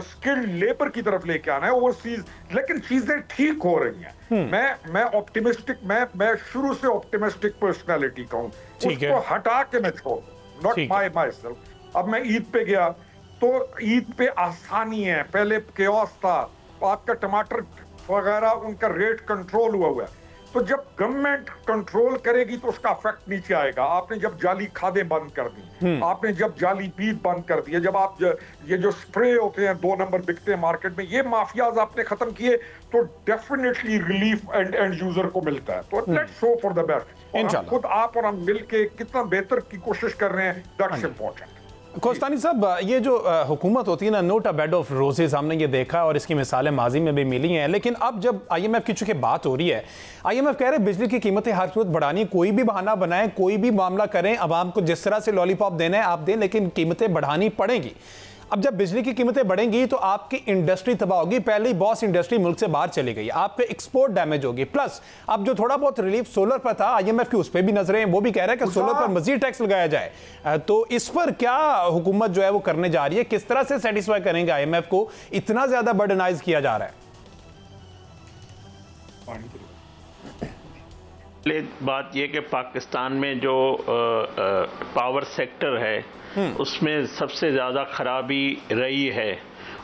स्किल्ड लेबर की तरफ लेके आना है ओवरसीज। लेकिन चीजें ठीक हो रही हैं। मैं ऑप्टिमिस्टिक, मैं शुरू से ऑप्टिमिस्टिक पर्सनालिटी का हूं, उसको हटा के मैं छोड़, नॉट माई सेल्फ। अब मैं ईद पे गया तो ईद पे आसानी है, पहले केओस था, आपका टमाटर वगैरह उनका रेट कंट्रोल हुआ है। तो जब गवर्नमेंट कंट्रोल करेगी तो उसका इफेक्ट नीचे आएगा। आपने जब जाली खादें बंद कर दी, आपने जब जाली बीज बंद कर दिए, जब आप ये जो स्प्रे होते हैं 2 नंबर बिकते हैं मार्केट में, ये माफियाज आपने खत्म किए, तो डेफिनेटली रिलीफ एंड यूजर को मिलता है। तो let's hope for the best. खुद आप और हम मिलके कितना बेहतर की कोशिश कर रहे हैं, दैट्स इंपॉर्टेंट। कोस्तानी साहब, ये जो हुकूमत होती है ना, note a bed of roses, हमने ये देखा और इसकी मिसालें माजी में भी मिली हैं। लेकिन अब जब IMF की चूंकि बात हो रही है, IMF कह रहे हैं बिजली की कीमतें हर सूरत बढ़ानी, कोई भी बहाना बनाएं, कोई भी मामला करें, आवाम को जिस तरह से लॉलीपॉप देना है आप दें, लेकिन कीमतें बढ़ानी पड़ेंगी। अब जब बिजली की कीमतें बढ़ेंगी तो आपकी इंडस्ट्री तबाह होगी। पहले ही बॉस इंडस्ट्री मुल्क से बाहर चली गई, आपके एक्सपोर्ट डैमेज होगी। प्लस अब जो थोड़ा बहुत रिलीफ सोलर पर था, IMF की उस पर भी नजरें, वो भी कह रहे हैं कि सोलर पर मजीद टैक्स लगाया जाए। तो इस पर क्या हुकूमत जो है वो करने जा रही है, किस तरह से सेटिस्फाई करेंगे IMF को, इतना ज्यादा बर्डनाइज किया जा रहा है? बात यह कि पाकिस्तान में जो पावर सेक्टर है उसमें सबसे ज़्यादा खराबी रही है,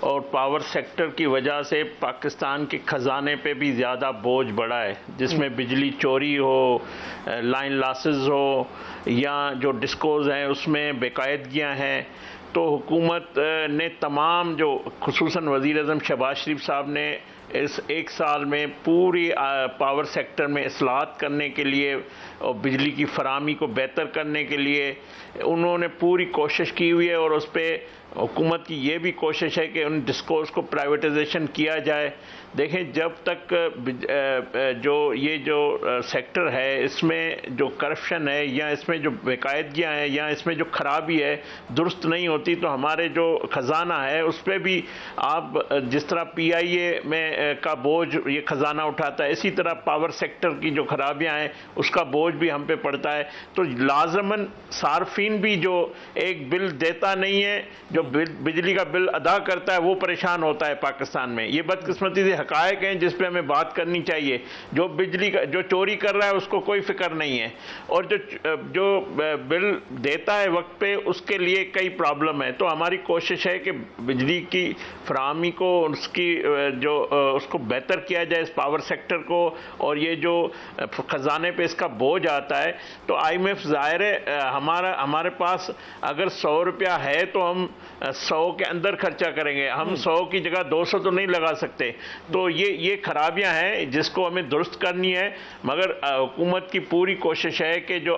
और पावर सेक्टर की वजह से पाकिस्तान के ख़जाने पे भी ज़्यादा बोझ बढ़ा है, जिसमें बिजली चोरी हो, लाइन लॉसेस हो, या जो डिस्कोज हैं उसमें बेकायदगियाँ हैं। तो हुकूमत ने तमाम जो खुसूसन वज़ीर-ए-आज़म शहबाज शरीफ साहब ने इस एक साल में पूरी पावर सेक्टर में इस्लाहत करने के लिए और बिजली की फराहमी को बेहतर करने के लिए उन्होंने पूरी कोशिश की हुई है। और उस पर हुकूमत की ये भी कोशिश है कि उन डिस्कोर्स को प्राइवेटाइजेशन किया जाए। देखें, जब तक जो सेक्टर है इसमें जो करप्शन है या इसमें जो बेकायदगियाँ हैं या इसमें जो खराबी है दुरुस्त नहीं होती तो हमारे जो ख़जाना है उस पर भी आप जिस तरह PIA में का बोझ ये ख़जाना उठाता है, इसी तरह पावर सेक्टर की जो खराबियाँ हैं उसका बोझ भी हम पे पड़ता है। तो लाजमन सार्फिन भी जो एक बिल देता नहीं है, जो बिजली का बिल अदा करता है, वो परेशान होता है पाकिस्तान में। ये बदकिस्मती से हकायक हैं जिस पे हमें बात करनी चाहिए। जो बिजली का जो चोरी कर रहा है उसको कोई फिक्र नहीं है, और जो बिल देता है वक्त पे उसके लिए कई प्रॉब्लम है। तो हमारी कोशिश है कि बिजली की फराहमी को उसको बेहतर किया जाए इस पावर सेक्टर को। और ये जो खजाने पे इसका बोझ आता है तो IMF ज़ाहिर है हमारे पास अगर 100 रुपया है तो हम 100 के अंदर खर्चा करेंगे, हम 100 की जगह 200 तो नहीं लगा सकते। तो ये खराबियां हैं जिसको हमें दुरुस्त करनी है। मगर हुकूमत की पूरी कोशिश है कि जो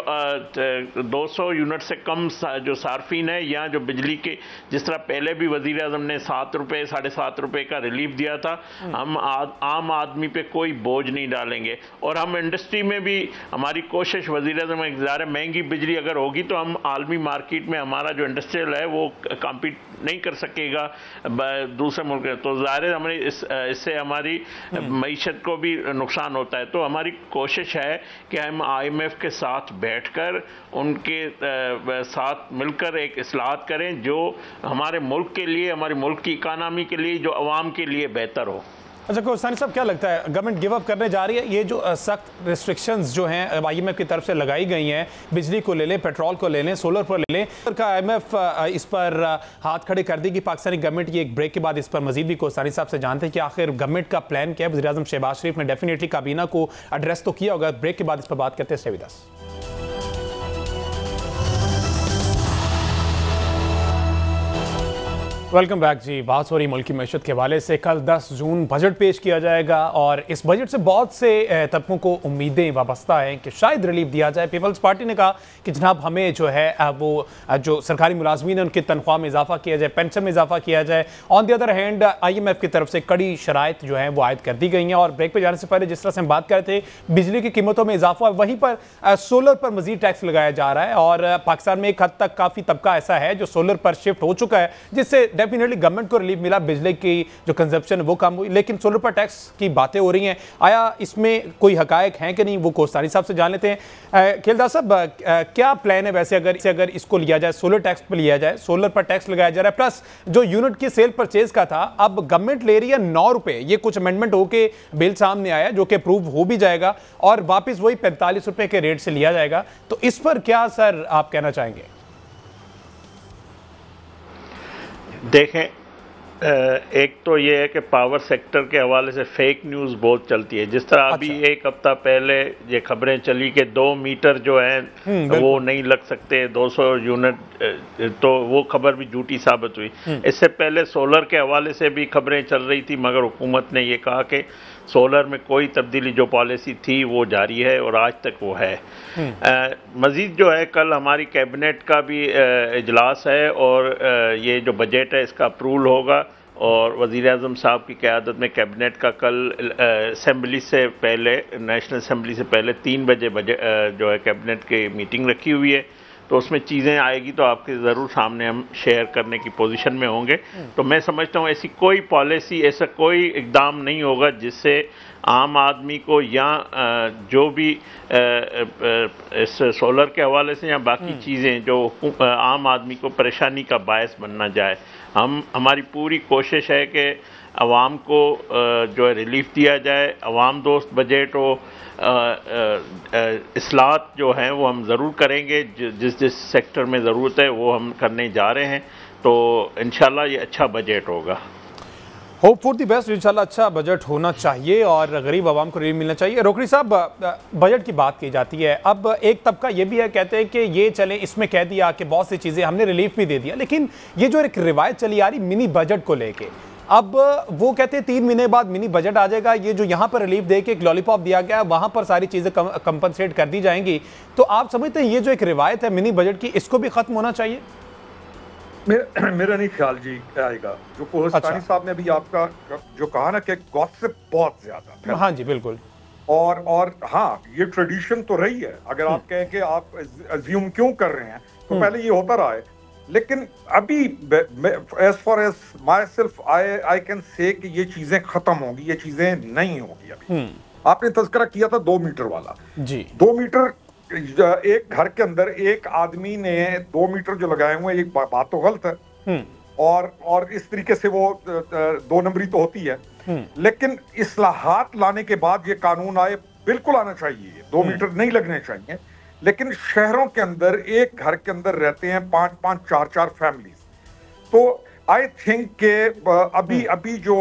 200 यूनिट से कम जो सार्फिन है या जो बिजली के, जिस तरह पहले भी वज़ीर आज़म ने 7 रुपये 7.5 रुपये का रिलीफ दिया था, हम आम आदमी पे कोई बोझ नहीं डालेंगे। और हम इंडस्ट्री में भी हमारी कोशिश, वज़ीर आज़म ज़ाहिर महंगी बिजली अगर होगी तो हम आलमी मार्केट में हमारा जो इंडस्ट्रियल है वो कम्पीट नहीं कर सकेगा दूसरे मुल्क में। तो ज़ाहिर है हमारी इससे हमारी मईशत को भी नुकसान होता है। तो हमारी कोशिश है कि हम IMF के साथ बैठकर उनके साथ मिलकर एक इस्लाहत करें जो हमारे मुल्क के लिए, हमारे मुल्क की इकानमी के लिए, जो अवाम के लिए बेहतर हो। अच्छा कोसानी साहब, क्या लगता है गवर्नमेंट गिव अप करने जा रही है? ये जो सख्त रिस्ट्रिक्शंस जो हैं IMF की तरफ से लगाई गई हैं, बिजली को ले लें, पेट्रोल को ले लें, सोलर पर ले लें, का IMF इस पर हाथ खड़े कर देगी पाकिस्तानी गवर्नमेंट की। एक ब्रेक के बाद इस पर मजीद भी कोसानी साहब से जानते हैं कि आखिर गवर्नमेंट का प्लान क्या है। वज़ीर आज़म शहबाज शरीफ ने डेफिनेटली काबीना को एड्रेस तो किया होगा। ब्रेक के बाद इस पर बात करते हैं। Stay with us. Welcome back जी। बात हो रही मुल्क की मैशत के हवाले से। कल 10 जून बजट पेश किया जाएगा और इस बजट से बहुत से तबकों को उम्मीदें वाबस्ता हैं कि शायद रिलीफ दिया जाए। पीपल्स पार्टी ने कहा कि जनाब हमें जो है वो जो सरकारी मुलाजमीन हैं उनकी तनख्वाह में इजाफा किया जाए, पेंशन में इजाफा किया जाए। On the other hand IMF की तरफ से कड़ी शराइत जो है वो आयद कर दी गई हैं। और ब्रेक पर जाने से पहले जिस तरह से हम बात कर रहे थे बिजली की कीमतों में इजाफा, वहीं पर सोलर पर मजीद टैक्स लगाया जा रहा है। और पाकिस्तान में एक हद तक काफ़ी तबका ऐसा है जो सोलर पर शिफ्ट हो चुका है, जिससे डेफिनेटली गवर्नमेंट को रिलीफ मिला, बिजली की जो कंजप्शन है वो कम हुई। लेकिन सोलर पर टैक्स की बातें हो रही हैं, आया इसमें कोई हकायक हैं कि नहीं, वो कोसानी साहब से जान लेते हैं। खेलदार साहब, क्या प्लान है वैसे अगर इसको लिया जाए, सोलर टैक्स पर लिया जाए, सोलर पर टैक्स लगाया जा रहा है, प्लस जो यूनिट की सेल परचेज का था अब गवर्नमेंट ले रही है 9 रुपए। ये कुछ अमेंडमेंट होके बिल सामने आया जो कि अप्रूव हो भी जाएगा और वापस वही 45 रुपए के रेट से लिया जाएगा। तो इस पर क्या सर आप कहना चाहेंगे? देखें, एक तो ये है कि पावर सेक्टर के हवाले से फेक न्यूज़ बहुत चलती है। जिस तरह अभी एक हफ्ता पहले ये खबरें चली कि 2 मीटर जो हैं वो नहीं लग सकते 200 यूनिट, तो वो खबर भी झूठी साबित हुई। इससे पहले सोलर के हवाले से भी खबरें चल रही थी, मगर हुकूमत ने ये कहा कि सोलर में कोई तब्दीली जो पॉलिसी थी वो जारी है और आज तक वो है। मज़ीद जो है कल हमारी कैबिनेट का भी इजलास है और ये जो बजट है इसका अप्रूवल होगा और वज़ीर आज़म साहब की क़यादत में कैबिनेट का कल असम्बली से पहले, नेशनल असम्बली से पहले 3 बजे जो है कैबिनेट की मीटिंग रखी हुई है। तो उसमें चीज़ें आएगी तो आपके ज़रूर सामने हम शेयर करने की पोजीशन में होंगे। तो मैं समझता हूँ ऐसी कोई पॉलिसी, ऐसा कोई इक़दाम नहीं होगा जिससे आम आदमी को या जो भी इस सोलर के हवाले से या बाकी चीज़ें जो आम आदमी को परेशानी का बायस बनना जाए। हमारी पूरी कोशिश है कि आवाम को जो है रिलीफ दिया जाए, आवाम दोस्त बजट हो। इस्लाहत जो हैं वो हम ज़रूर करेंगे, जिस सेक्टर में ज़रूरत है वो हम करने जा रहे हैं। तो इंशाल्लाह ये अच्छा बजट होगा। Hope for the best. इंशाल्लाह अच्छा बजट होना चाहिए और गरीब आवाम को रिलीफ मिलना चाहिए। रोकड़ी साहब, बजट की बात की जाती है, अब एक तबका ये भी है, कहते हैं कि ये चले इसमें कह दिया कि बहुत सी चीज़ें हमने रिलीफ भी दे दिया, लेकिन ये जो एक रिवायत चली आ रही मिनी बजट को लेके, अब वो कहते हैं 3 महीने बाद मिनी बजट आ जाएगा, ये जो यहाँ पर रिलीफ दे के एक लॉलीपॉप दिया गया है वहाँ पर सारी चीज़ें कंपनसेट कर दी जाएंगी। तो आप समझते हैं ये जो एक रिवायत है मिनी बजट की, इसको भी खत्म होना चाहिए? मेरा नहीं ख्याल जी आएगा। जो कोहस्तानी साहब ने अभी आपका जो कहा ना कि गॉसिप बहुत ज्यादा, हाँ जी बिल्कुल, और हाँ ये ट्रेडिशन तो रही है। अगर आप कहें कि आप अज्यूम क्यों कर रहे हैं तो पहले ये होता रहा है, लेकिन अभी as far as myself I can say कि ये चीजें खत्म होंगी, ये चीजें नहीं होगी। अभी आपने तज़किरा किया था 2 मीटर वाला जी, 2 मीटर एक घर के अंदर एक आदमी ने 2 मीटर जो लगाए हुए, एक बात तो गलत है और इस तरीके से वो 2 नंबरी तो होती है, लेकिन इस्लाहात लाने के बाद ये कानून आए, बिल्कुल आना चाहिए, 2 मीटर नहीं लगने चाहिए। लेकिन शहरों के अंदर एक घर के अंदर रहते हैं 5-5, 4-4 फैमिलीज, तो आई थिंक के अभी जो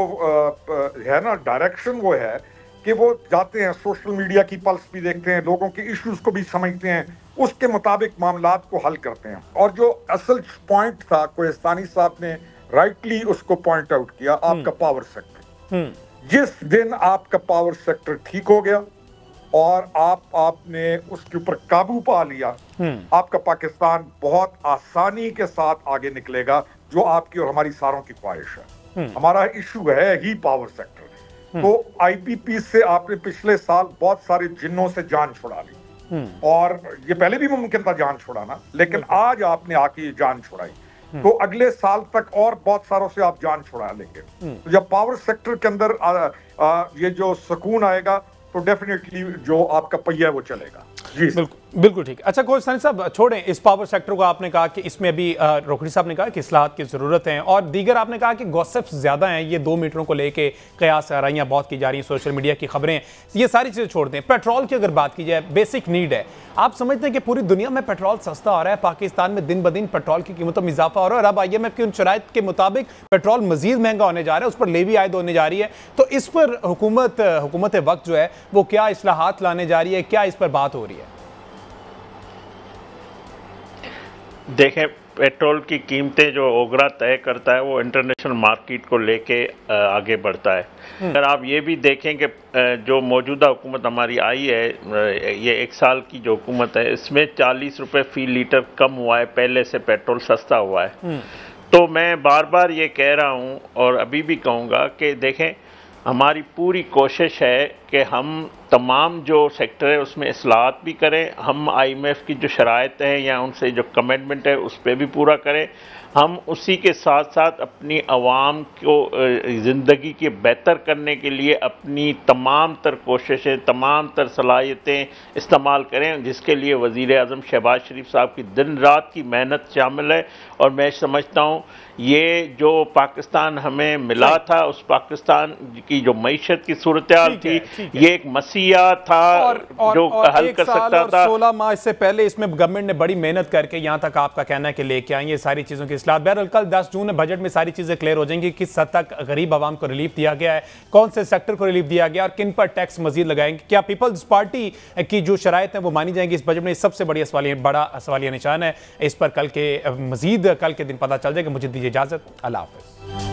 है ना डायरेक्शन वो है कि वो जाते हैं, सोशल मीडिया की पल्स भी देखते हैं, लोगों के इश्यूज को भी समझते हैं, उसके मुताबिक मामलात को हल करते हैं। और जो असल पॉइंट था कोहस्तानी साहब ने राइटली उसको पॉइंट आउट किया, आपका पावर सेक्टर। जिस दिन आपका पावर सेक्टर ठीक हो गया और आपने उसके ऊपर काबू पा लिया, आपका पाकिस्तान बहुत आसानी के साथ आगे निकलेगा, जो आपकी और हमारी सारों की ख्वाहिश है। हमारा इशू है ही पावर सेक्टर। तो आईपीपी से आपने पिछले साल बहुत सारे जिन्नों से जान छुड़ा ली, और ये पहले भी मुमकिन था जान छुड़ाना, लेकिन आज आपने आके ये जान छुड़ाई, तो अगले साल तक और बहुत सारों से आप जान छुड़ा लेंगे। तो जब पावर सेक्टर के अंदर ये जो सुकून आएगा तो डेफिनेटली जो आपका पहिया है वो चलेगा। जी बिल्कुल ठीक। अच्छा कोहस्तानी साहब, छोड़ें इस पावर सेक्टर को, आपने कहा कि इसमें अभी रोकड़ी साहब ने कहा कि इस्लाहात की ज़रूरत है, और दीगर आपने कहा कि गॉसिप्स ज़्यादा हैं, ये 2 मीटरों को लेके कयास आराइयाँ बहुत की जा रही हैं, सोशल मीडिया की खबरें, ये सारी चीज़ें छोड़ दें। पेट्रोल की अगर बात की जाए, बेसिक नीड है, आप समझते हैं कि पूरी दुनिया में पेट्रोल सस्ता हो रहा है, पाकिस्तान में दिन ब दिन पेट्रोल की कीमतों में इजाफा हो रहा है, और अब IMF की उन शराइत के मुताबिक पेट्रोल मजीद महंगा होने जा रहा है, उस पर लेवी आयद होने जा रही है। तो इस पर हुकूमत वक्त जो है वो क्या इस्लाहात लाने जा रही है, क्या इस पर बात हो रही है? देखें, पेट्रोल की कीमतें जो ओगरा तय करता है वो इंटरनेशनल मार्केट को लेके आगे बढ़ता है। अगर आप ये भी देखें कि जो मौजूदा हुकूमत हमारी आई है, ये 1 साल की जो हुकूमत है, इसमें 40 रुपये फी लीटर कम हुआ है, पहले से पेट्रोल सस्ता हुआ है। तो मैं बार बार ये कह रहा हूँ और अभी भी कहूँगा कि देखें, हमारी पूरी कोशिश है कि हम तमाम जो सेक्टर है उसमें इस्लाहात भी करें, हम IMF की जो शराइत हैं या उनसे जो कमिटमेंट है उस पर भी पूरा करें। हम उसी के साथ साथ अपनी आवाम को ज़िंदगी के बेहतर करने के लिए अपनी तमाम तर कोशिशें, तमाम तर सलाहियतें इस्तेमाल करें, जिसके लिए वज़ीर आज़म शहबाज शरीफ साहब की दिन रात की मेहनत शामिल है। और मैं समझता हूँ ये जो पाकिस्तान हमें मिला था, उस पाकिस्तान की जो मईशत की सूरत हाल थी, ये एक मसीहा था जो हल कर सकता था। 16 माह इससे पहले इसमें गवर्नमेंट ने बड़ी मेहनत करके यहाँ तक आपका कहना है कि लेके आएंगे सारी चीज़ों की इस्लाह। बहरहाल कल 10 जून में बजट में सारी चीज़ें क्लियर हो जाएंगी, किस हद तक गरीब आवाम को रिलीफ दिया गया है, कौन से सेक्टर को रिलीफ दिया गया और किन पर टैक्स मजीद लगाएंगे, क्या पीपल्स पार्टी की जो शराइत है वो मानी जाएंगी इस बजट में। सबसे बड़ा सवालिया निशान है। इस पर कल के मजीद कल के दिन पता चल जाएगा। मुझे दीजिए इजाज़त, अल्लाह हाफ़िज़।